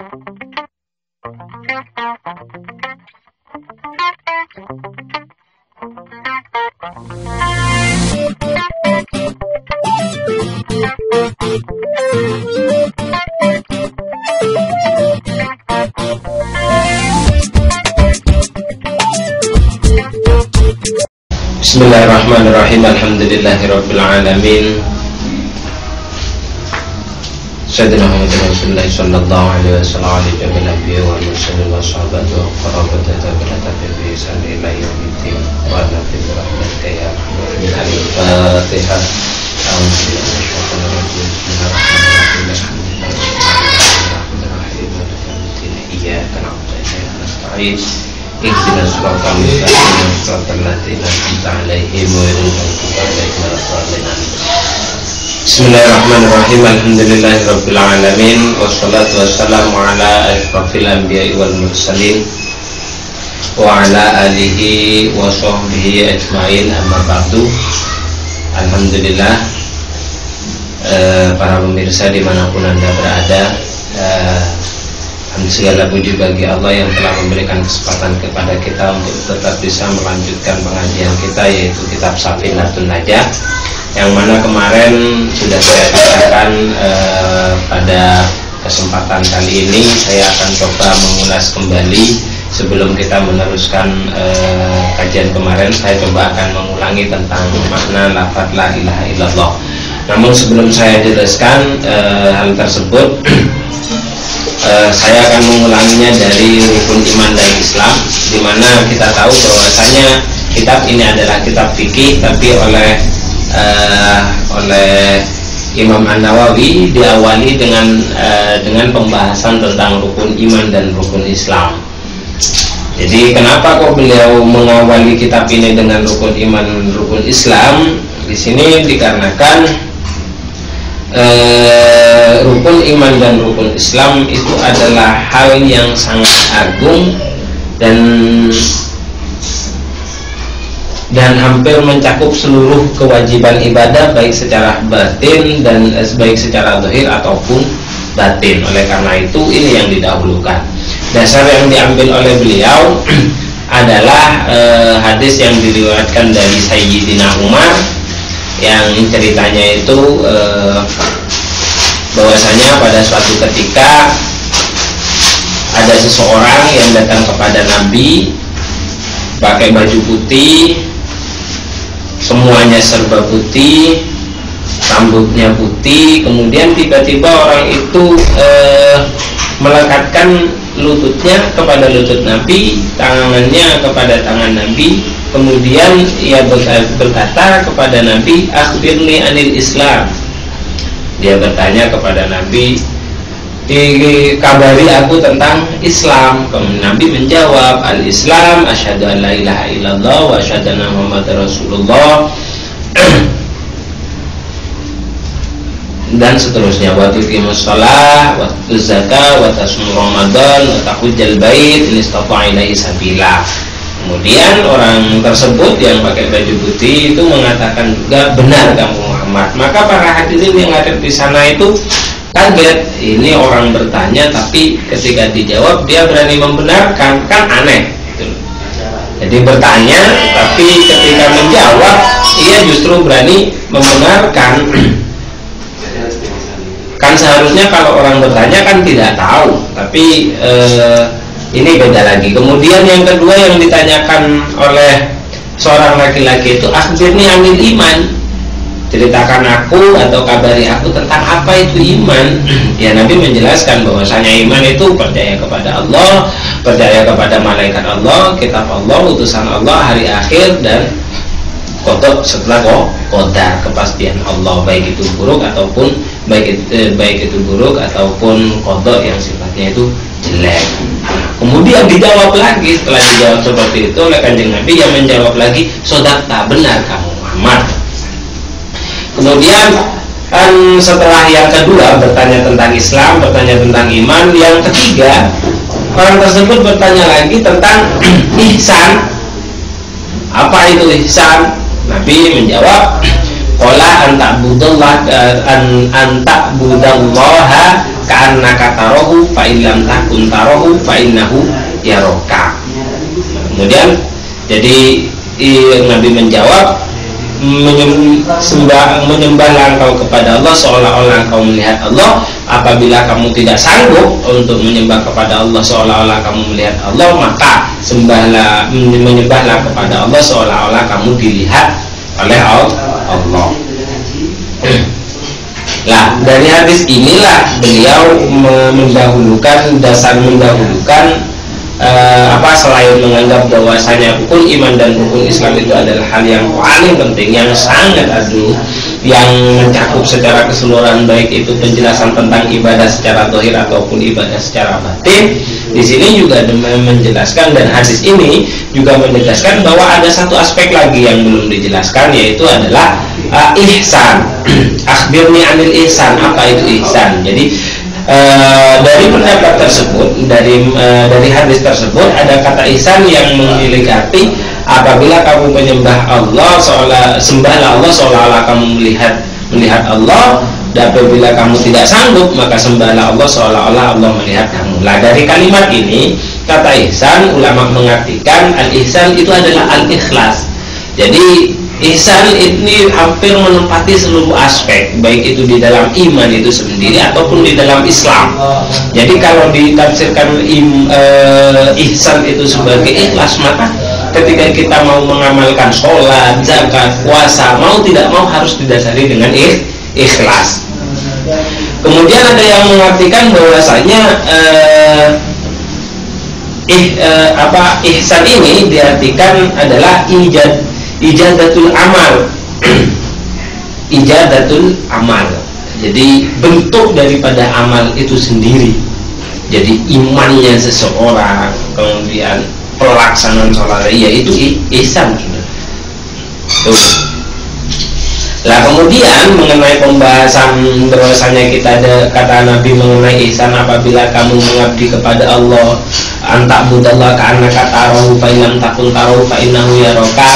Bismillahirrahmanirrahim. Alhamdulillahirabbil alamin. Sayyidina Muhammadin Rasulullah sallallahu alaihi wasallam alihi wa nabiyyi wa mursalin wa sahabati wa qarabati tabi'in bi ihsan ila yaumiddin wa nabi rahmatika ya arhamar rahimin. Al-Fatihah. Iyyaka na'budu wa iyyaka nasta'in. Ihdinas siratal mustaqim siratal ladzina an'amta 'alaihim ghairil maghdubi 'alaihim waladdallin. Bismillahirrahmanirrahim. Alhamdulillahirabbil alamin wassalatu wassalamu ala asyrafil anbiya'i wal mursalin wa ala alihi wa sahbihi ajmain, amma ba'du. Alhamdulillah, para pemirsa dimanapun Anda berada, segala puji bagi Allah yang telah memberikan kesempatan kepada kita untuk tetap bisa melanjutkan pengajian kita, yaitu kitab Safinatun Najah, yang mana kemarin sudah saya katakan. Pada kesempatan kali ini saya akan coba mengulas kembali. Sebelum kita meneruskan kajian kemarin, saya coba akan mengulangi tentang makna lafaz la ilaha illallah. Namun sebelum saya jelaskan hal tersebut, saya akan mengulanginya dari rukun iman dan Islam, di mana kita tahu bahwasanya kitab ini adalah kitab fikih, tapi oleh Imam An-Nawawi diawali dengan pembahasan tentang rukun iman dan rukun Islam. Jadi kenapa kok beliau mengawali kitab ini dengan rukun iman dan rukun Islam? Di sini dikarenakan rukun iman dan rukun Islam itu adalah hal yang sangat agung dan hampir mencakup seluruh kewajiban ibadah, baik secara batin dan baik secara zahir ataupun batin. Oleh karena itu ini yang didahulukan. Dasar yang diambil oleh beliau adalah hadis yang diriwayatkan dari Sayyidina Umar, yang ceritanya itu bahwasanya pada suatu ketika ada seseorang yang datang kepada Nabi pakai baju putih, semuanya serba putih, rambutnya putih. Kemudian tiba-tiba orang itu melekatkan lututnya kepada lutut Nabi, tangannya kepada tangan Nabi. Kemudian ia berkata kepada Nabi, akhbirni anil Islam. Dia bertanya kepada Nabi, kabari aku tentang Islam. Kemudian Nabi menjawab, al-Islam asyhadu an la ilaha illallah wa asyhadu anna Muhammadar Rasulullah dan seterusnya, wa tuqimus shalah wa tutuz zakah wa tasum ramadan wa tahujjal bait in istata'a ilaihi sabila. Kemudian orang tersebut yang pakai baju putih itu mengatakan juga, benar kamu Muhammad. Maka para hadirin yang ada di sana itu kaget, ini orang bertanya tapi ketika dijawab dia berani membenarkan, kan aneh gitu. Jadi bertanya tapi ketika menjawab ia justru berani membenarkan. Kan seharusnya kalau orang bertanya kan tidak tahu, tapi ini beda lagi. Kemudian yang kedua yang ditanyakan oleh seorang laki-laki itu, akhbirni anil iman, ceritakan aku atau kabari aku tentang apa itu iman. Ya, Nabi menjelaskan bahwasanya iman itu percaya kepada Allah, percaya kepada malaikat Allah, kitab Allah, utusan Allah, hari akhir, dan qada setelah qadar, kepastian Allah, baik itu buruk ataupun baik itu buruk ataupun qada yang sifatnya itu jelek. Kemudian dijawab lagi, setelah dijawab seperti itu oleh Kanjeng Nabi, yang menjawab lagi, sodaqta, benar kamu Muhammad. Kemudian setelah yang kedua bertanya tentang Islam, bertanya tentang iman, yang ketiga orang tersebut bertanya lagi tentang ihsan. Apa itu ihsan? Nabi menjawab, qala anta'budallaha ka'annaka tarahu fa in lam takun tarahu fa innahu yaraka. Kemudian jadi Nabi menjawab, menyembahlah engkau kepada Allah seolah-olah engkau melihat Allah. Apabila kamu tidak sanggup untuk menyembah kepada Allah seolah-olah kamu melihat Allah, maka menyembahlah kepada Allah seolah-olah kamu dilihat oleh Allah. Nah, dari hadis inilah beliau mendahulukan selain menganggap bahwasanya rukun iman dan rukun Islam itu adalah hal yang paling penting, yang sangat agung, yang mencakup secara keseluruhan, baik itu penjelasan tentang ibadah secara zahir ataupun ibadah secara batin. Di sini juga menjelaskan, dan hadis ini juga menegaskan bahwa ada satu aspek lagi yang belum dijelaskan, yaitu adalah ihsan. Akhbirni anil ihsan. Apa itu ihsan? Jadi dari pendapat tersebut, dari hadis tersebut, ada kata ihsan yang memiliki arti apabila kamu menyembah Allah, sembahlah Allah seolah-olah kamu melihat Allah, dan apabila kamu tidak sanggup maka sembahlah Allah seolah-olah Allah melihat kamu. Nah, dari kalimat ini, kata ihsan, ulama mengartikan al-ihsan itu adalah al-ikhlas. Jadi ihsan ini hampir menempati seluruh aspek, baik itu di dalam iman itu sendiri ataupun di dalam Islam. Jadi kalau ditafsirkan ihsan itu sebagai ikhlas, maka ketika kita mau mengamalkan sholat, zakat, puasa, mau tidak mau harus didasari dengan ikhlas. Kemudian ada yang mengartikan bahwasanya ihsan ini diartikan adalah ijadatul amal. Ijadatul amal. Jadi bentuk daripada amal itu sendiri. Jadi imannya seseorang, kemudian pelaksanaan sholat, yaitu ihsan. Lah kemudian mengenai pembahasan bahwasanya kita ada kata Nabi mengenai ihsan, apabila kamu mengabdi kepada Allah, anta'budallaha ka'annaka tarahu fa in lam takun tarahu fa innahu yaraka.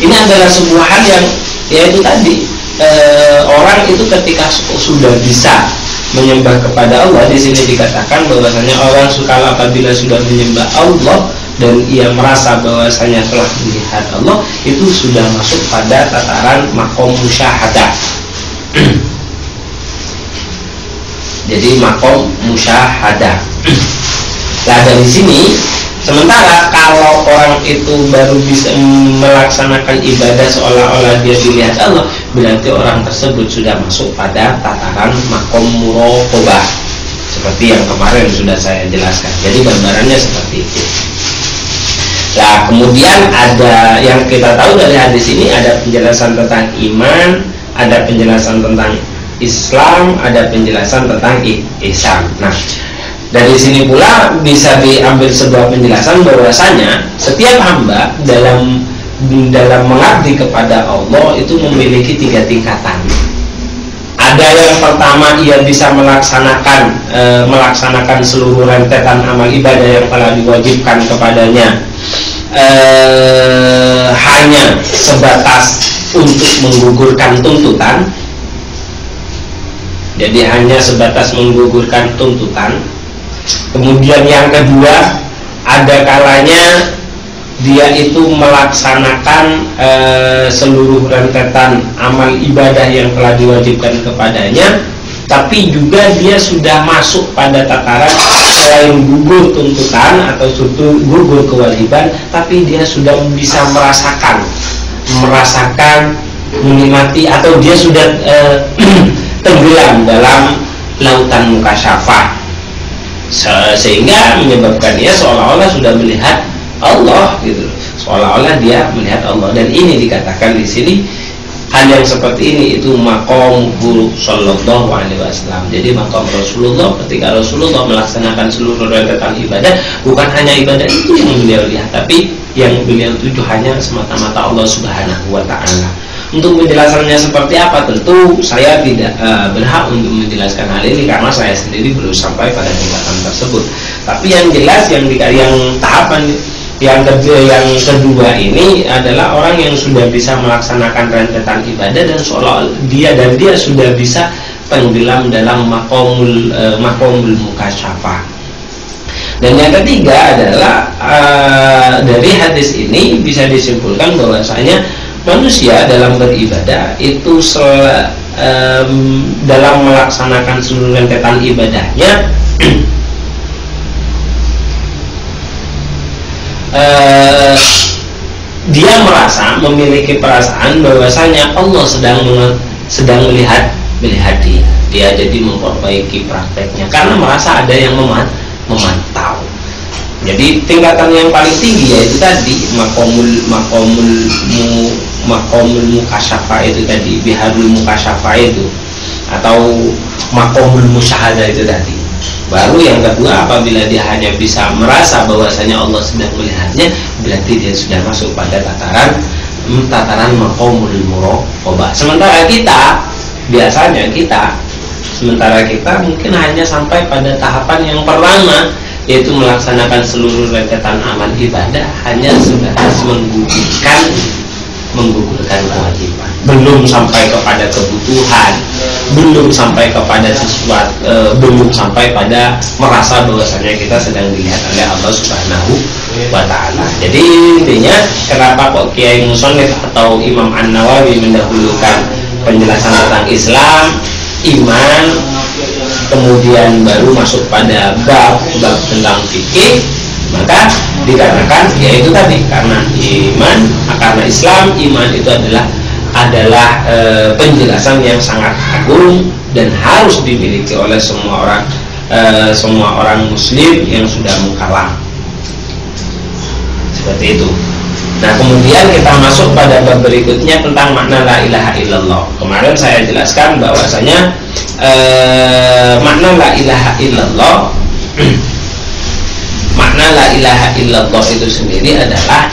Ini adalah sebuah hal yang yaitu tadi orang itu ketika sudah bisa menyembah kepada Allah, di sini dikatakan bahwasanya orang kalau apabila sudah menyembah Allah dan ia merasa bahwasanya telah melihat Allah, itu sudah masuk pada tataran makom musyahadah. Jadi makom musyahadah. Nah, dari sini, sementara kalau orang itu baru bisa melaksanakan ibadah seolah-olah dia dilihat Allah, berarti orang tersebut sudah masuk pada tataran makom muraqabah, seperti yang kemarin sudah saya jelaskan. Jadi gambarannya seperti itu. Nah, kemudian ada yang kita tahu dari hadis ini, ada penjelasan tentang iman, ada penjelasan tentang Islam, ada penjelasan tentang ihsan. Nah, dari sini pula bisa diambil sebuah penjelasan bahwasanya setiap hamba dalam mengabdi kepada Allah itu memiliki 3 tingkatan. Ada yang pertama, ia bisa melaksanakan seluruh rentetan amal ibadah yang telah diwajibkan kepadanya, hanya sebatas untuk menggugurkan tuntutan. Jadi hanya sebatas menggugurkan tuntutan. Kemudian yang kedua, ada kalanya dia itu melaksanakan seluruh rentetan amal ibadah yang telah diwajibkan kepadanya, tapi juga dia sudah masuk pada tataran selain gugur tuntutan atau gugur kewajiban, tapi dia sudah bisa merasakan, menikmati, atau dia sudah tenggelam dalam lautan mukasyafah, sehingga menyebabkan dia seolah-olah sudah melihat Allah, gitu, seolah-olah dia melihat Allah. Dan ini dikatakan di sini, hal yang seperti ini itu maqam guru sallallahu alaihi wasallam. Jadi maqam Rasulullah, ketika Rasulullah melaksanakan seluruh rentetan ibadah, bukan hanya ibadah itu yang beliau lihat, tapi yang beliau tuju hanya semata-mata Allah Subhanahu wa ta'ala. Untuk menjelaskannya seperti apa, tentu saya tidak berhak untuk menjelaskan hal ini karena saya sendiri belum sampai pada tingkatan tersebut. Tapi yang jelas, yang tahapan yang kedua ini adalah orang yang sudah bisa melaksanakan rentetan ibadah dan seolah dia sudah bisa tenggelam dalam maqamul mukasyafah. Dan yang ketiga adalah dari hadis ini bisa disimpulkan bahwasanya manusia dalam beribadah itu dalam melaksanakan seluruh rentetan ibadahnya dia merasa memiliki perasaan bahwasanya Allah sedang melihat dia jadi memperbaiki prakteknya karena merasa ada yang memantau. Jadi tingkatan yang paling tinggi yaitu tadi maqamul mukasyafah itu tadi, biharul mukasyafah itu, atau maqamul musyahadah itu tadi. Baru yang kedua, apabila dia hanya bisa merasa bahwasanya Allah sedang melihatnya, berarti dia sudah masuk pada tataran maqamul muraqabah. Sementara kita mungkin hanya sampai pada tahapan yang pertama, yaitu melaksanakan seluruh rentetan amal ibadah hanya sebatas menggugurkan kewajiban, belum sampai kepada kebutuhan, belum sampai kepada sesuatu, belum sampai pada merasa bahwasanya kita sedang dilihat oleh Allah Subhanahu wa Ta'ala. Jadi intinya, kenapa kok Kiai Musonif atau Imam An-Nawawi mendahulukan penjelasan tentang Islam, iman, kemudian baru masuk pada bab tentang fikih, maka dikarenakan yaitu tadi karena Islam, iman itu adalah penjelasan yang sangat agung dan harus dimiliki oleh semua orang muslim yang sudah mukallaf. Seperti itu. Nah, kemudian kita masuk pada bab berikutnya tentang makna la ilaha illallah. Kemarin saya jelaskan bahwasanya makna la ilaha illallah makna la ilaha illallah itu sendiri adalah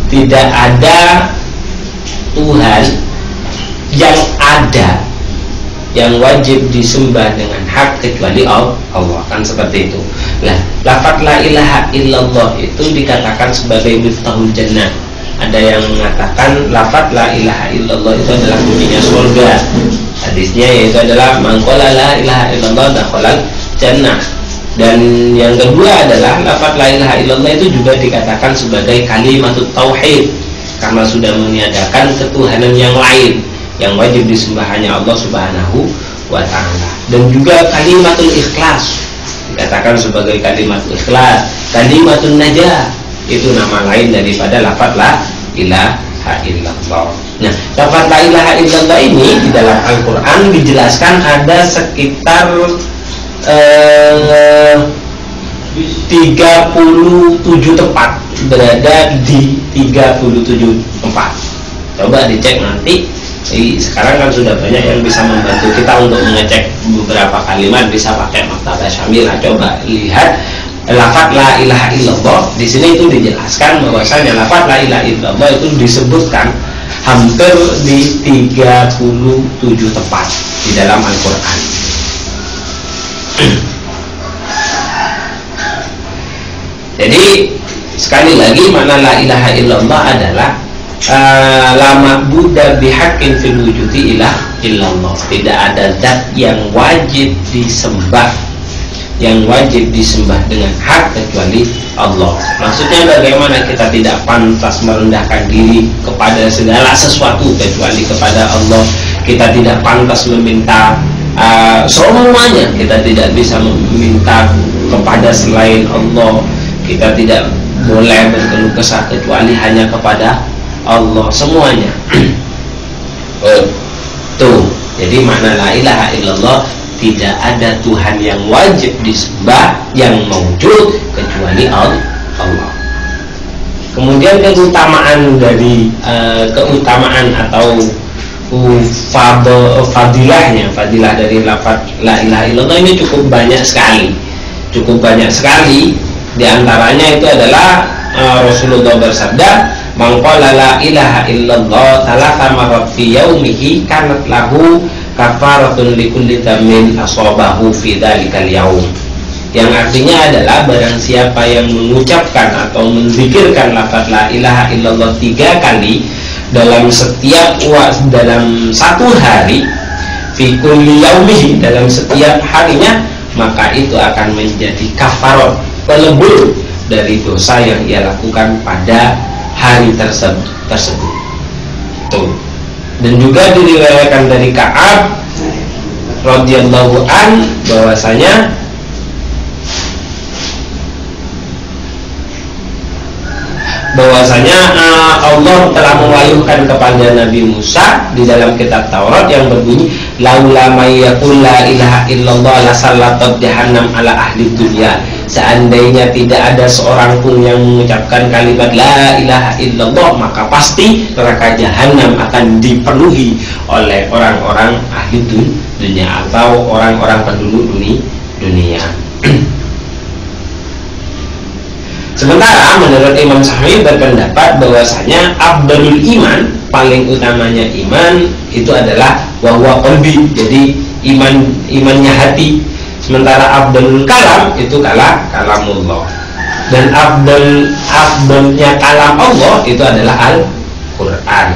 tidak ada Tuhan yang wajib disembah dengan hak kecuali Allah, kan seperti itu. Nah, lafaz la ilaha illallah itu dikatakan sebagai miftahul jannah. Ada yang mengatakan lafaz la ilaha illallah itu adalah kuncinya surga. Hadisnya yaitu adalah man qala la ilaha illallah dakhalal jannah. Dan yang kedua adalah lafaz la ilaha illallah itu juga dikatakan sebagai kalimatut tauhid, karena sudah meniadakan ketuhanan yang lain yang wajib disembah hanya Allah Subhanahu wa Ta'ala. Dan juga kalimatul ikhlas dikatakan sebagai kalimatul ikhlas, kalimatun najah, itu nama lain daripada lafaz la ilaha illallah. Nah, lafaz la ilaha illallah ini di dalam Al-Quran dijelaskan ada sekitar 37 tempat, berada di 37 tempat. Coba dicek nanti. Sekarang kan sudah banyak yang bisa membantu kita untuk mengecek beberapa kalimat, bisa pakai Maktabah Syamilah. Coba lihat lafaz la ilaha illallah. Di sini itu dijelaskan bahwasanya lafaz la ilaha illallah itu disebutkan hampir di 37 tempat di dalam Al-Quran. Jadi sekali lagi, makna la ilaha illallah adalah la ma'buda bihaqqin fil wujudi illallah. Tidak ada zat yang wajib disembah dengan hak kecuali Allah. Maksudnya bagaimana kita tidak pantas merendahkan diri kepada segala sesuatu kecuali kepada Allah. Kita tidak pantas meminta semuanya, kita tidak bisa meminta kepada selain Allah. Kita tidak boleh berkeluh kesah kecuali hanya kepada Allah semuanya. Tuh, jadi makna la ilaha illallah, tidak ada Tuhan yang wajib disembah yang mewujud kecuali Allah. Kemudian keutamaan dari keutamaan atau fadilah dari lafaz la ilaha illallah ini cukup banyak sekali. Di antaranya itu adalah Rasulullah bersabda, "Man qala la ilaha illallah thalatha marrat fi yaumihi kanat lahu kafaratun likulli dhammin asabahu fi dzalikal yaum." Yang artinya adalah barang siapa yang mengucapkan atau menzikirkan lafaz la ilaha illallah 3 kali dalam satu hari, fi kulli yaumihi, dalam setiap harinya, maka itu akan menjadi kafarat, pelebur dari dosa yang ia lakukan pada hari tersebut. Tuh. Dan juga diriwayatkan dari Ka'ab radhiyallahu an bahwasanya Allah telah mewahyukan kepada Nabi Musa di dalam kitab Taurat yang berbunyi, laula may yaqul la ilaha illallah la sallatat jahannam ala ahli dunya. Seandainya tidak ada seorang pun yang mengucapkan kalimat la ilaha illallah, maka pasti neraka jahanam akan dipenuhi oleh orang-orang ahli dunia atau orang-orang penduduk dunia. Sementara menurut Imam Syafi'i berpendapat bahwasanya afdalul iman, paling utamanya iman itu adalah wahwa qalbi, jadi imannya hati. Sementara afdalul kalam itu kalamullah. Dan afdalnya kalam Allah itu adalah Al-Qur'an.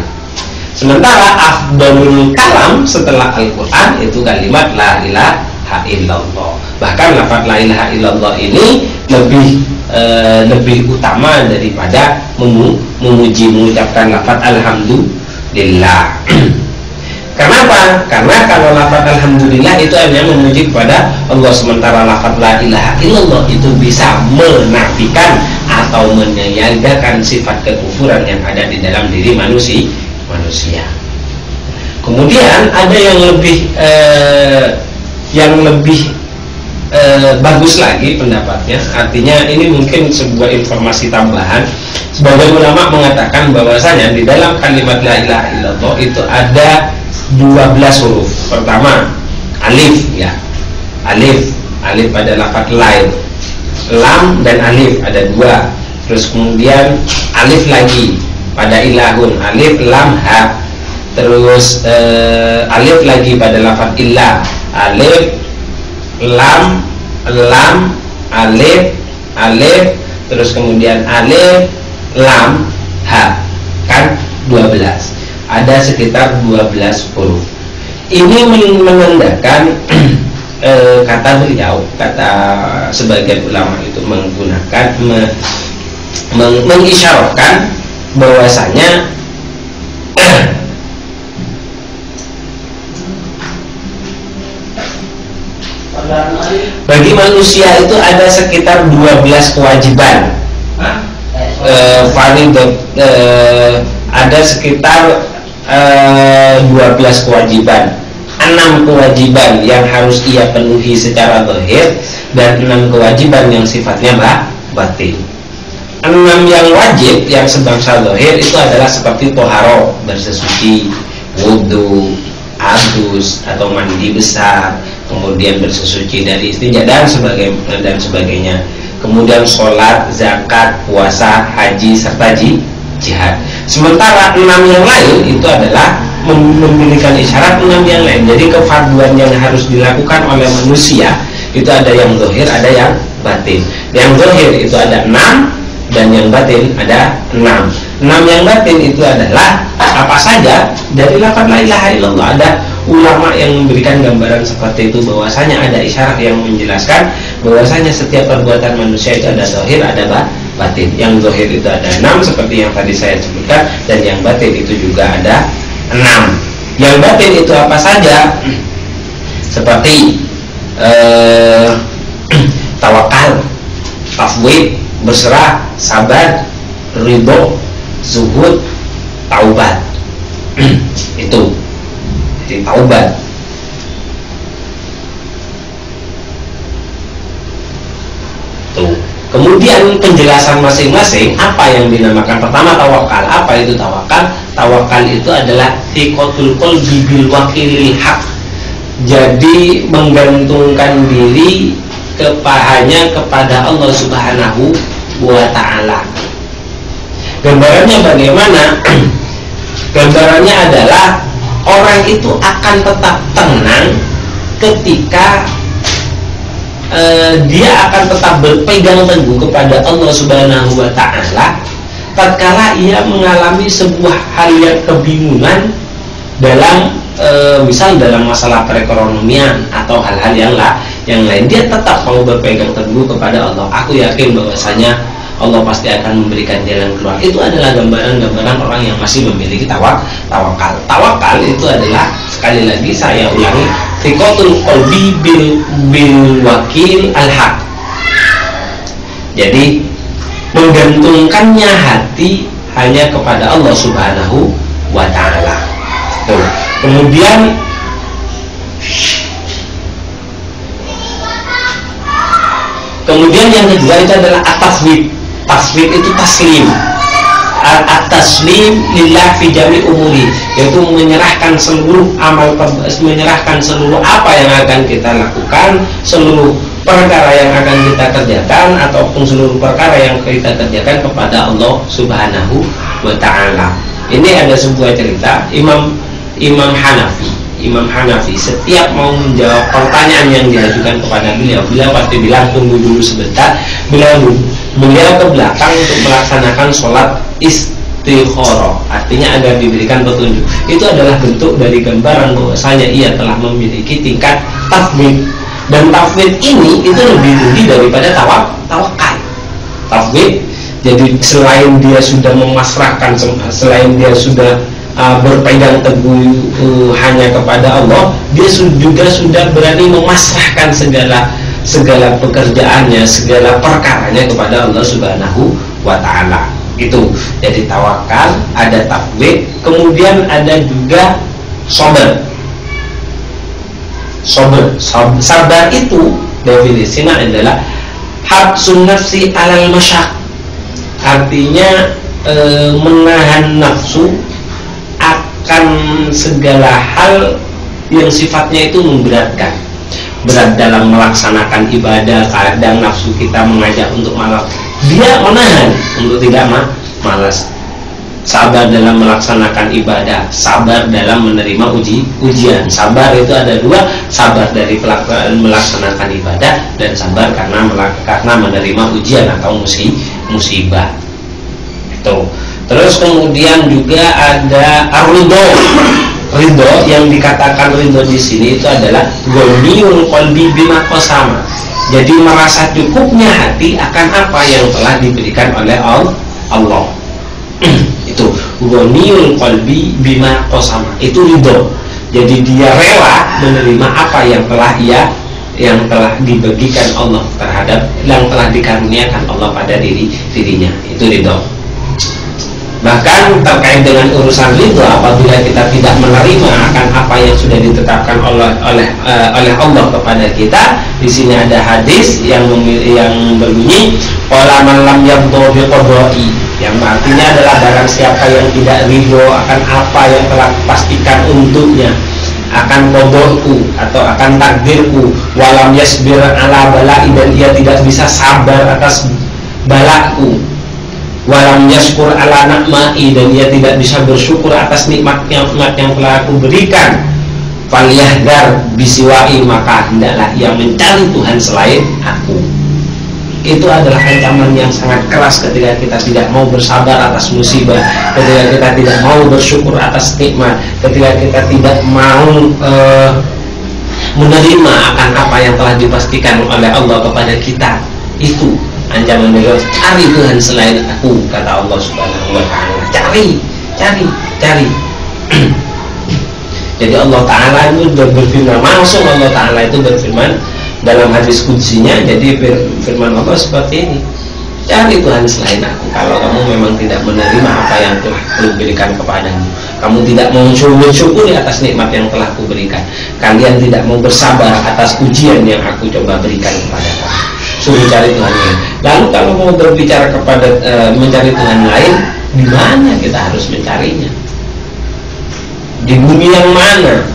Sementara afdalul kalam setelah Al-Qur'an itu kalimat la ilaha illallah. Bahkan lafaz la ilaha illallah ini lebih utama daripada mengucapkan lafaz alhamdulillah. Kenapa? Karena kalau lafaz alhamdulillah itu hanya memuji kepada Allah, sementara lafaz la ilaha illallah itu bisa menafikan atau meniadakan sifat kekufuran yang ada di dalam diri manusia. Kemudian ada yang lebih bagus lagi pendapatnya. Artinya ini mungkin sebuah informasi tambahan. Sebagian ulama mengatakan bahwasanya di dalam kalimat la ilaha illallah itu ada 12 huruf. Pertama alif, ya, alif pada lafaz lain, lam dan alif ada 2. Terus kemudian alif lagi pada ilahun, alif lam ha. Terus alif lagi pada lafaz ilah, alif lam alif, terus kemudian alif lam ha, kan 12. Ada sekitar 12 huruf. Ini menandakan kata beliau, kata sebagian ulama itu menggunakan mengisyaratkan bahwasanya bagi manusia itu ada sekitar 12 kewajiban. Ada sekitar 12 kewajiban. 6 kewajiban yang harus ia penuhi secara zahir dan 6 kewajiban yang sifatnya batin. 6 yang wajib yang sebangsa zahir itu adalah seperti toharo, bersesuci, wudu, adus atau mandi besar, kemudian bersesuci dari istinja dan sebagainya. Kemudian sholat, zakat, puasa, haji serta jihad. Sementara 6 yang lain itu adalah memberikan isyarat 6 yang lain. Jadi kefarduan yang harus dilakukan oleh manusia itu ada yang zahir, ada yang batin. Yang zahir itu ada 6 dan yang batin ada 6. 6 yang batin itu adalah apa saja dari lafaz la ilaha illallah. Ada ulama yang memberikan gambaran seperti itu, bahwasanya ada isyarat yang menjelaskan bahwasanya setiap perbuatan manusia itu ada zahir, ada batin. Yang zahir itu ada 6 seperti yang tadi saya sebutkan, dan yang batin itu juga ada 6. Yang batin itu apa saja? Seperti tawakal, tafwid, berserah, sabar, ridho, zuhud, taubat. Itu jadi taubat. Tuh. Kemudian penjelasan masing-masing apa yang dinamakan. Pertama tawakal. Apa itu tawakal? Tawakal itu adalah thiqatul qalbi bil wakilil haq. Jadi menggantungkan diri hanya kepada Allah Subhanahu wa ta'ala. Gambarannya bagaimana? Gambarannya adalah orang itu akan tetap tenang ketika dia akan tetap berpegang teguh kepada Allah Subhanahu wa ta'ala tatkala ia mengalami sebuah hal yang kebingungan dalam misal dalam masalah perekonomian atau hal-hal yang lain, dia tetap mau berpegang teguh kepada Allah. Aku yakin bahwasanya Allah pasti akan memberikan jalan keluar. Itu adalah gambaran-gambaran orang yang masih memiliki tawakal. Tawakal itu adalah, sekali lagi saya ulangi, thiqatul qalbi bil wakil al-haq. Jadi menggantungkannya hati hanya kepada Allah Subhanahu wa ta'ala. Kemudian yang kedua itu adalah at-taswib. Taswib itu taslim. At-taslim lillah fi jami umuri, yaitu menyerahkan seluruh amal, menyerahkan seluruh apa yang akan kita lakukan, seluruh perkara yang akan kita kerjakan ataupun seluruh perkara yang kita kerjakan kepada Allah Subhanahu wa ta'ala. Ini ada sebuah cerita Imam Hanafi setiap mau menjawab pertanyaan yang diajukan kepada beliau pasti bilang tunggu dulu sebentar. Beliau ke belakang untuk melaksanakan sholat istikharah, artinya agar diberikan petunjuk. Itu adalah bentuk dari gambaran bahwasanya ia telah memiliki tingkat tafwid. Dan tafwid ini itu lebih tinggi daripada tawakal. Tafwid, jadi selain dia sudah memasrahkan, selain dia sudah berpegang teguh hanya kepada Allah, dia juga sudah berani memasrahkan segala pekerjaannya, segala perkaranya kepada Allah Subhanahu wa ta'ala. Itu jadi tawakal, ada tafwid, kemudian ada juga sabar itu definisinya adalah habsun nafsi alal masyak, artinya menahan nafsu akan segala hal yang sifatnya itu memberatkan. Berat dalam melaksanakan ibadah, kadang nafsu kita mengajak untuk malas, dia menahan untuk tidak malas. Sabar dalam melaksanakan ibadah, sabar dalam menerima ujian. Sabar itu ada dua, sabar dari melaksanakan ibadah dan sabar karena menerima ujian atau musibah. Itu. Terus kemudian juga ada ar-ridho. Ridho, yang dikatakan ridho di sini itu adalah ghaniyul qalbi bima qasama. Jadi merasa cukupnya hati akan apa yang telah diberikan oleh Allah. Itu ghaniyul qalbi bima qasama. Itu ridho. Jadi dia rela menerima apa yang telah dibagikan Allah terhadap, yang telah dikaruniakan Allah pada dirinya. Itu ridho. Bahkan terkait dengan urusan ridho, apabila kita tidak menerima akan apa yang sudah ditetapkan oleh Allah kepada kita, di sini ada hadis yang berbunyi qala man lam yardha bi qada'i, yang artinya adalah barang siapa yang tidak ridho akan apa yang telah dipastikan untuknya, akan qada'ku atau akan takdirku, walam yasbir ala bala'i, dan ia tidak bisa sabar atas balaku, walam yashkur ala nakma'i, dan ia tidak bisa bersyukur atas nikmat yang telah aku berikan, falyahdar bisiwa'i, maka hendaklah ia mencari Tuhan selain aku. Itu adalah ancaman yang sangat keras ketika kita tidak mau bersabar atas musibah, ketika kita tidak mau bersyukur atas nikmat, ketika kita tidak mau menerima akan apa yang telah dipastikan oleh Allah kepada kita. Itu ancaman beliau, cari Tuhan selain aku, kata Allah Subhanahu wa ta'ala. Cari. Jadi Allah Ta'ala itu berfirman, langsung Allah Ta'ala itu berfirman dalam hadis qudsinya. Jadi firman Allah seperti ini, cari Tuhan selain aku. Kalau kamu memang tidak menerima apa yang telah aku berikan kepadamu, kamu tidak mau bersyukur atas nikmat yang telah aku berikan, kalian tidak mau bersabar atas ujian yang aku coba berikan kepada kamu, suruh cari Tuhan lain. Lalu kalau mau berbicara kepada mencari Tuhan lain, di mana kita harus mencarinya? Di bumi yang mana?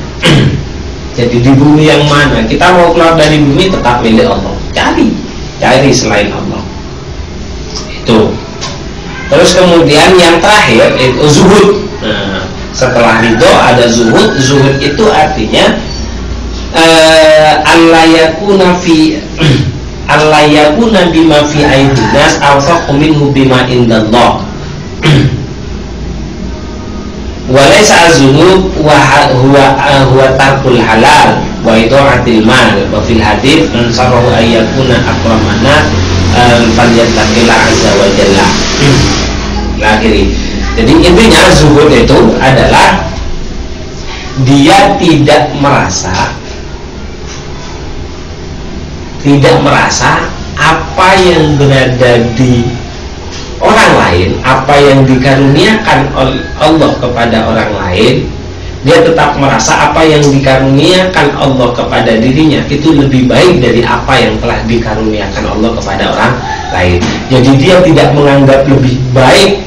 Jadi di bumi yang mana? Kita mau keluar dari bumi tetap milik Allah. Cari selain Allah. Itu. Terus kemudian yang terakhir itu zuhud. Nah, setelah itu ada zuhud. Zuhud itu artinya Allah yakuna bima fi aidinas awfaqu minhu bima indallah walaysa az-zuhud huwa tarkul halal wa idaatil mal wa fil hadits man sarahu ayyakuna akramana falyattaqillah azza wa jalla. Akhiri. Jadi intinya zuhud itu adalah dia tidak merasa apa yang berada di orang lain, apa yang dikaruniakan oleh Allah kepada orang lain, dia tetap merasa apa yang dikaruniakan Allah kepada dirinya itu lebih baik dari apa yang telah dikaruniakan Allah kepada orang lain. Jadi dia tidak menganggap lebih baik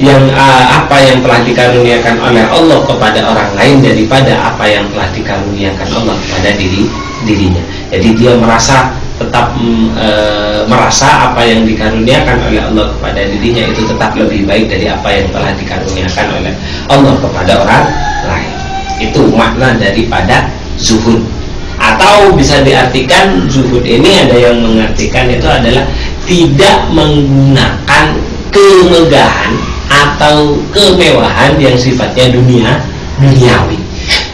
yang apa yang telah dikaruniakan oleh Allah kepada orang lain daripada apa yang telah dikaruniakan Allah kepada dirinya. Jadi dia tetap merasa apa yang dikaruniakan oleh Allah kepada dirinya itu tetap lebih baik dari apa yang telah dikaruniakan oleh Allah kepada orang lain. Itu makna daripada zuhud. Atau bisa diartikan zuhud ini, ada yang mengartikan itu adalah tidak menggunakan kemegahan atau kemewahan yang sifatnya duniawi.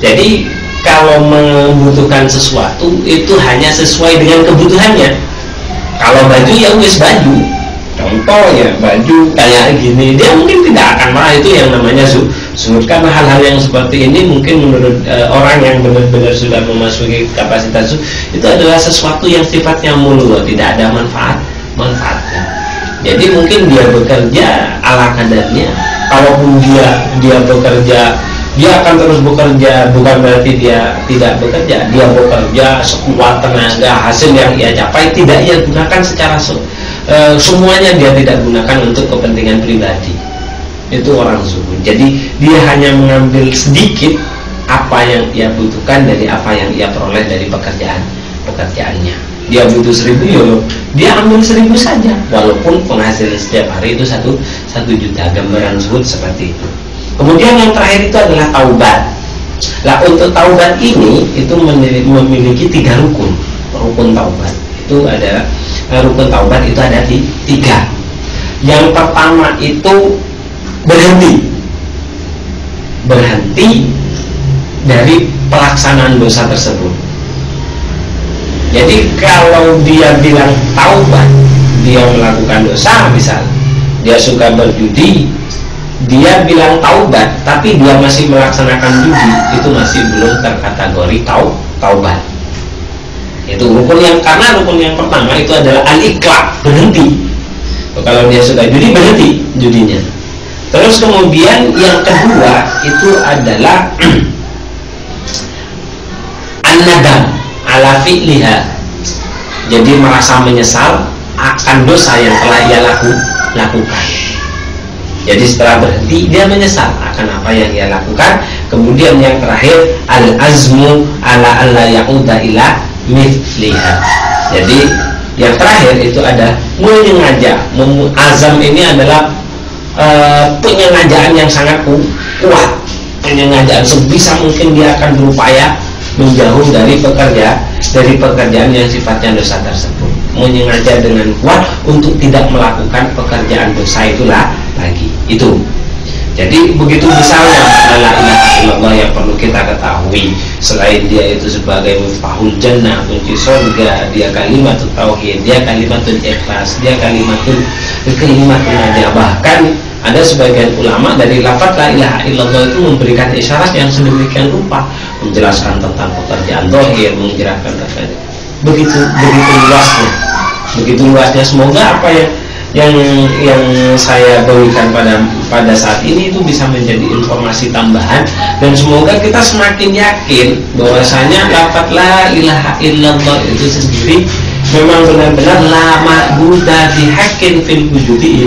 Jadi kalau membutuhkan sesuatu itu hanya sesuai dengan kebutuhannya. Kalau baju ya wis baju, contoh ya baju kayak gini, dia mungkin tidak akan marah. Itu yang namanya zuhud. Karena hal-hal yang seperti ini mungkin menurut orang yang benar-benar sudah memasuki kapasitas zuhud, itu adalah sesuatu yang sifatnya mulu, tidak ada manfaatnya. Jadi mungkin dia bekerja ala kadarnya. Kalaupun dia bekerja, dia akan terus bekerja, bukan berarti dia tidak bekerja. Dia bekerja sekuat tenaga, hasil yang ia capai tidak ia gunakan secara semuanya dia tidak gunakan untuk kepentingan pribadi. Itu orang zuhud. Jadi dia hanya mengambil sedikit apa yang ia butuhkan dari apa yang ia peroleh dari pekerjaannya. Dia butuh 1.000 euro, dia ambil 1.000 saja, walaupun penghasilan setiap hari itu 1 juta. Gambaran zuhud seperti itu. Kemudian yang terakhir itu adalah taubat. Nah, untuk taubat ini itu memiliki 3 rukun. Rukun taubat itu ada rukun taubat itu ada 3. Yang pertama itu berhenti dari pelaksanaan dosa tersebut. Jadi kalau dia bilang taubat, dia melakukan dosa, misal dia suka berjudi, dia bilang taubat tapi dia masih melaksanakan judi, itu masih belum terkategori taubat. Itu karena rukun yang pertama itu adalah al-iqla', berhenti. Kalau dia suka judi, berhenti judinya. Terus kemudian yang kedua itu adalah an-nadam ala fi'liha. Jadi merasa menyesal akan dosa yang telah ia lakukan. Jadi setelah berhenti dia menyesal akan apa yang ia lakukan. Kemudian yang terakhir al-azmu ala alla ya'uda ila mithliha. Jadi yang terakhir itu ada menyengaja. Azam ini adalah penyengajaan yang sangat kuat. Penyengajaan sebisa mungkin dia akan berupaya menjauh dari pekerjaan yang sifatnya dosa tersebut. Menyengaja dengan kuat untuk tidak melakukan pekerjaan dosa itulah lagi. Itu. Jadi begitu besarnya la ilaha illallah yang perlu kita ketahui. Selain dia itu sebagai miftahul jannah, kunci surga, dia kalimatul tauhid, dia kalimatul ikhlas, dia kalimatul najah. Bahkan ada sebagian ulama dari lafaz la ilaha illallah itu memberikan isyarat yang sedemikian rupa, menjelaskan tentang pekerjaan zahir, menjelaskan tentang begitu luasnya. Semoga apa yang saya berikan pada saat ini itu bisa menjadi informasi tambahan, dan semoga kita semakin yakin bahwasanya lafaz la ilaha illallah itu sendiri memang benar-benar la ma'buda bihaqqin fil wujudi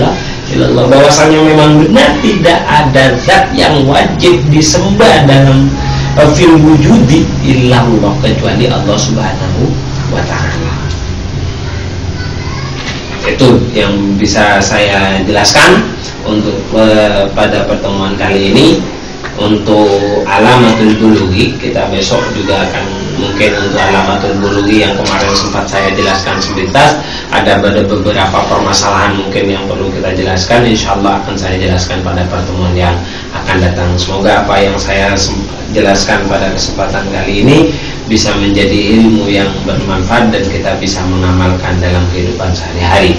ilallah, bahwasanya memang benar tidak ada zat yang wajib disembah dalam fil wujudi illallah kecuali Allah Subhanahu wa ta'ala. Itu yang bisa saya jelaskan untuk pada pertemuan kali ini. Untuk alamatul bulughi kita besok juga akan mungkin untuk alamatul bulughi yang kemarin sempat saya jelaskan sepintas, ada beberapa permasalahan mungkin yang perlu kita jelaskan. Insya Allah akan saya jelaskan pada pertemuan yang akan datang. Semoga apa yang saya jelaskan pada kesempatan kali ini bisa menjadi ilmu yang bermanfaat dan kita bisa mengamalkan dalam kehidupan sehari-hari.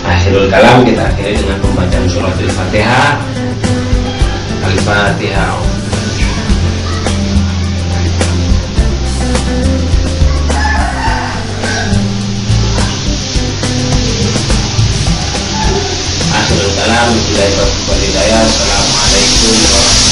Akhirul kalam, kita akhiri dengan pembacaan surat Al-Fatihah. Al-Fatihah. Akhirul kalam, Assalamualaikum warahmatullahi wabarakatuh.